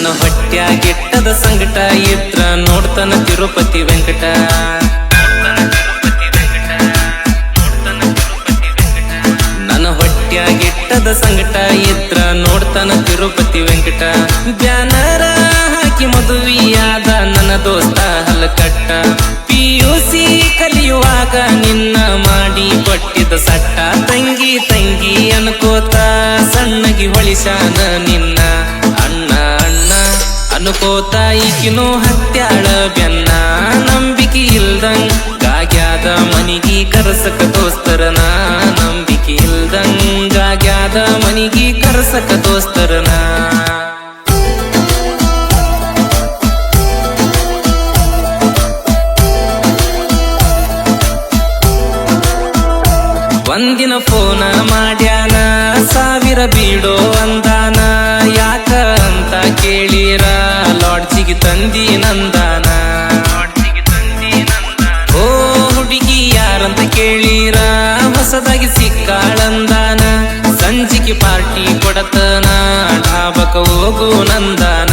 ನನ್ನ ಹೊಟ್ಯಾಗಿಟ್ಟದ ಸಂಕಟ ಇದ್ರ ನೋಡ್ತಾನ ತಿರುಪತಿ ವೆಂಕಟ. ನನ್ನ ಹೊಟ್ಯಾಗಿಟ್ಟದ ಸಂಕಟ ಇದ್ರ ನೋಡ್ತಾನ ತಿರುಪತಿ ವೆಂಕಟ. ಬ್ಯಾನರ ಹಾಕಿ ಮದುವೆಯಾದ ನನ್ನ ದೋಸ್ತ ಹಲಕಟ್ಟ. PUC ಕಲಿಯುವಾಗ ನಿನ್ನ ಮಾಡಿ ಕೊಟ್ಟಿದ್ದ ಸಟ್ಟ. ತಂಗಿ ತಂಗಿ ಅನ್ಕೋತ ಸಣ್ಣಗಿ ಹೊಳಿಸಾನ ನಿನ್ನ ಅಣ್ಣ ಅಣ್ಣ ಅನ್ಕೋತ ಈಕಿನೂ ಹತ್ಯಾಳ ಬೆನ್ನ. ನಂಬಿಕೆ ಇಲ್ದಂಗಾಗ್ಯಾದ ಮನಿಗಿ ಕರ್ಸಕ ದೋಸ್ತರನ. ನಂಬಿಕೆ ಇಲ್ದಂಗಾಗ್ಯಾದ ಮನಿಗಿ ಕರ್ಸಕ ದೋಸ್ತರನ. ಒಂದಿನ ಫೋನ ಮಾಡ್ಯಾನ 1000 ಬೀಡೋ ಅಂದಾನ. ಯಾಕ ಅಂತ ಕೇಳಿರ ಲಾಡ್ಜಿಗೆ ತಂದಿ ನಂದಾನ. ಓ ಹುಡುಗಿ ಯಾರಂತ ಕೇಳಿರ ಹೊಸದಾಗಿ ಸಿಕ್ಕಾಳಂದಾನ. ಸಂಜಿಗೆ ಪಾರ್ಟಿ ಕೊಡತನ ಢಾಬಕ ಹೋಗು ನಂದಾನ.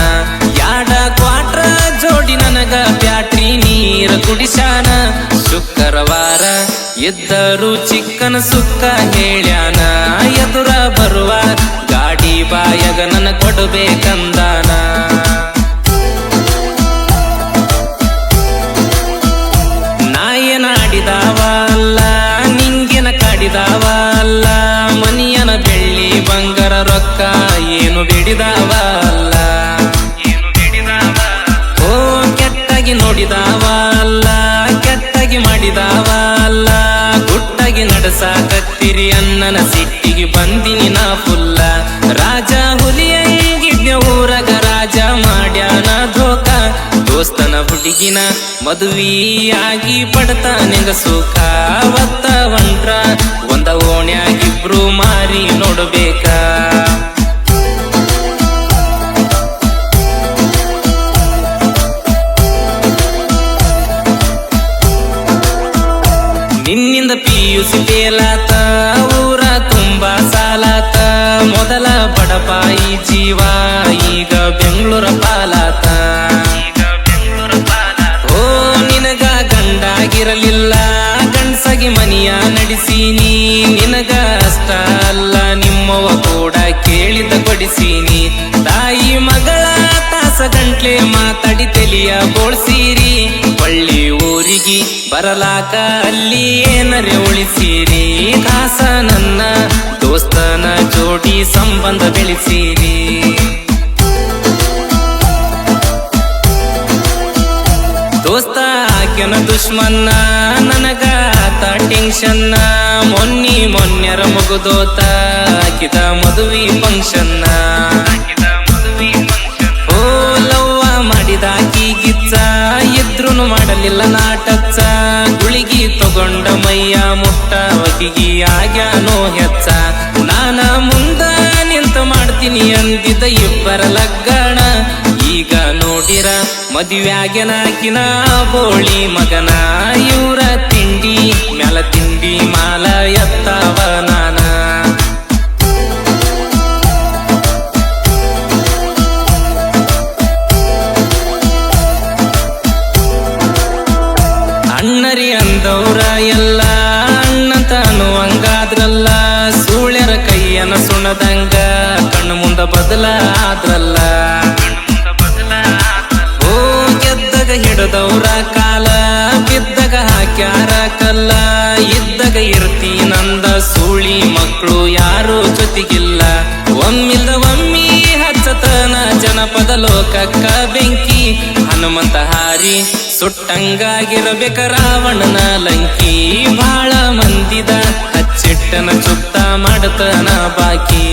ಯಾಡ ಕ್ವಾಟ್ರ ಜೋಡಿ ನನಗ ಬ್ಯಾಟ್ರಿ ನೀರ ಕುಡಿಸಾನ. ಶುಕ್ರವಾರ ಇದ್ದರು ಚಿಕ್ಕನ ಸುಕ್ಕ ಹೇಳ್ಯಾನ. ಎದುರ ಬರುವ ಗಾಡಿ ಬಾಯಗ ನನ್ನ ಕೊಡಬೇಕಂದಾನ. ನಾಯನ ಆಡಿದಾವ ಅಲ್ಲ ನಿಂಗೆನ ಕಾಡಿದಾವ ಅಲ್ಲ. ಮನಿಯನ ಬೆಳ್ಳಿ ಬಂಗಾರ ರೊಕ್ಕ ಏನು ಬೇಡಿದಾವ ಅಲ್ಲ. ಓ ಕೆಟ್ಟಾಗಿ ನೋಡಿದಾವ ಅಲ್ಲ ಕೆಟ್ಟಾಗಿ ಮಾಡಿದಾವ ಅಲ್ಲ. ಗುಟ್ಟಾಗಿ ನಡೆಸಾಕತ್ತಿರಿ ಅನ್ನನ ಸಿಟ್ಟಿಗೆ ಬಂದಿನಿ ನಾ ಫುಲ್ಲ. ರಾಜ ಹುಲಿಯಂಗಿದ್ಯ ಊರಗ ರಾಜ ಮಾಡ್ಯಾನ ಧೋಕ. ದೋಸ್ತನ ಹುಡುಗಿನ ಮದುವೆಯಾಗಿ ಪಡ್ತಾನೆಂಗ ಸುಖ. ಅವತ್ತ ಹೊಂಟ್ರ ಒಂದ ಓಣ್ಯಾಗಿಬ್ರು ಮಾರಿ ನೋಡ್ಬೇಕ. ನಿನ್ನಿಂದ PUC ಫೇಲಾತ ಊರ ತುಂಬಾ ಸಾಲಾತ. ಮೊದಲ ಬಡಪಾಯಿ ಜೀವ ಈಗ ಬೆಂಗಳೂರ ಪಾಲಾತ. ಓ ನಿನಗ ಗಂಡಾಗಿರಲಿಲ್ಲ ಗಂಡ್ಸಾಗಿ ಮನಿಯ ನಡೆಸೀನಿ. ನಿನಗ ಅಷ್ಟ ಅಲ್ಲ ನಿಮ್ಮವ ಕೂಡ ಕೇಳಿದ ಕೊಡಿಸೀನಿ. ತಾಯಿ ಮಗಳ ತಾಸ ಗಂಟ್ಲೆ ಮಾತಾಡಿ ತಲಿಯ ಬೋಳ್ಸೀರಿ. ಒಳ್ಳಿ ಊರಿಗೆ ಬರಲಾಕ ಅಲ್ಲಿ ಏನರೆ ಉಳಿಸಿರಿ. ಕಾಸ ನನ್ನ ದೋಸ್ತನ ಜೋಡಿ ಸಂಬಂಧ ಬೆಳೆಸಿರಿ. ದೋಸ್ತ ಆಕೆನ ದುಶ್ಮನ್ನ ನನಗ ಆತ ಟೆನ್ಷನ್ನ. ಮೊನ್ನೆರ ಮುಗುದೋತ ಆಕಿದ ಮದುವೆ ಫಂಕ್ಷನ್ನ. ಓ ಲವ್ವ ಮಾಡಿದಾಕಿ ಗಿಚ್ಚ ಇದ್ರುನು ಮಾಡಲಿಲ್ಲ ನಾಟಚ್ಚ. ಗುಳಿಗಿ ತಗೊಂಡ ಮೈಯ ಮುಟ್ಟ ವಕಿಗಿ ಆಗ್ಯಾನೋ ಹೆಚ್ಚ. ನಾನ ಮುಂದ ನಿಂತ ಮಾಡ್ತೀನಿ ಅಂದಿದ್ದ ಇಬ್ಬರ ಲಗ್ಗಣ. ಈಗ ನೋಡಿರ ಮದುವ್ಯಾಗನಾಕಿನ ಬೋಳಿ ಮಗನ. ಇವ್ರ ತಿಂಡಿ ಮ್ಯಾಲ ತಿಂಡಿ ಮಾಲ ಎತ್ತವ ನಾನ. ಅಣ್ಣರಿ ಅಂದವ್ರ ಎಲ್ಲ ಅಣ್ಣಂತ ಅನ್ನುವಂಗಾದ್ರಲ್ಲ. ಸೂಳ್ಯರ ಕೈಯನ ಸುಣದಂಗ ಕಣ್ಣು ಮುಂದ ಬದಲ ಆದ್ರಲ್ಲ. ಓ ಗೆದ್ದಾಗ ಹಿಡದವ್ರ ಕಾಲ ಬಿದ್ದಾಗ ಹಾಕ್ಯಾರ ಕಲ್ಲ. ಇದ್ದಾಗ ಇರ್ತಿ ನಂದ ಸೂಳಿ ಮಕ್ಕಳು ಯಾರು ಜೊತೆಗಿಲ್ಲ. ಒಮ್ಮಿಲ್ದ ಒಮ್ಮಿ ಹಚ್ಚತನ ಜನಪದ ಲೋಕಕ್ಕ ಬೆಂಕಿ. ಹನುಮಂತ ಹಾರಿ ಸುಟ್ಟಂಗಾಗಿರಬೇಕ ರಾವಣನ ಲಂಕಿ. ಬಾಳ ಮಂದಿದ ಹಚ್ಚಿಟ್ಟನ ಚುತ್ತ ಮಾಡತನ ಬಾಕಿ.